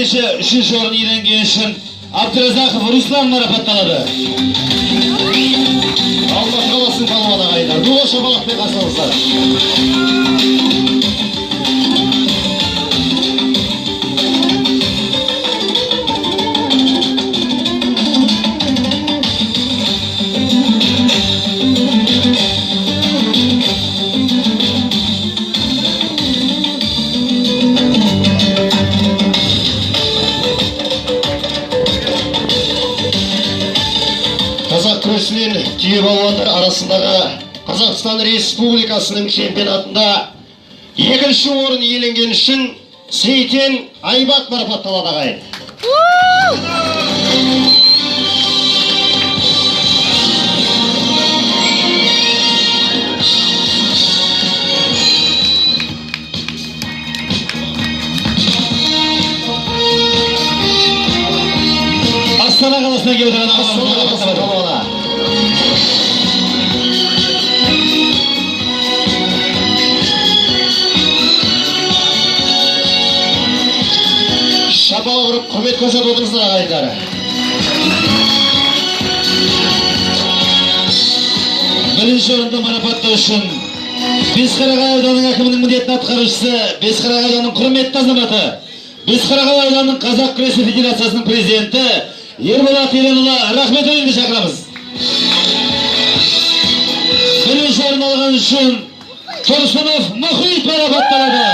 Екінші, үшінші орын иеленгені үшін Абдыразақов Руслан марапатталады. Алматы қаласының палуаны ағайындар. Дулы шапалақпен қарсы алыңыздар. Қазақ күресінен түйе балуандар арасындағы Қазақстан Республикасының чемпионатында екінші орын иеленген үшін Сейтен Айбат марапатталады ағайын. Астана қаласына келіп отырған Астана қаласының палуаны. Шапал ұрып құрмет көрсетіп отырсыздар ағайындар. Бірінші орынды марапаттау үшін Бесқарағай ауданының әкімінің міндетін атқарушысы, Бесқарағай ауданының құрметті азаматы, Бесқарағай ауданының Қазақ күресі федерациясының президенті Ерболат Еленұлы Рахметуллинді шақырамыз. Бірінші орын алған үшін Тұрсынов Мұхит марапатталады.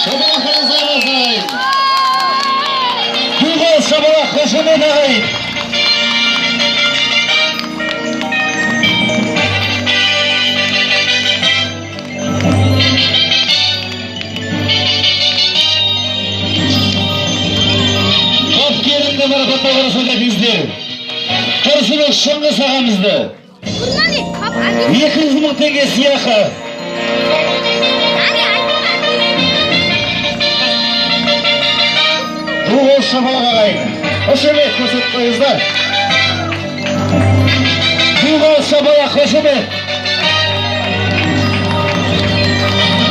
Шапалақыңызға ағайын. Күлгол шапалақ қошемет ағайын. Марапаттау арасында кездер Тұрсынов Шыңғыс ағамызды 200 мың теңге сыйақы. Дулы шапалақ ағайын. Қошемет көрсетіп қойыңыздар. Дулы шапалақ қошемет.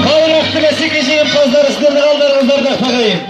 Қалырақты бәсеке жеңімпаздары сіздерді қалдарыңыздарда тағайын.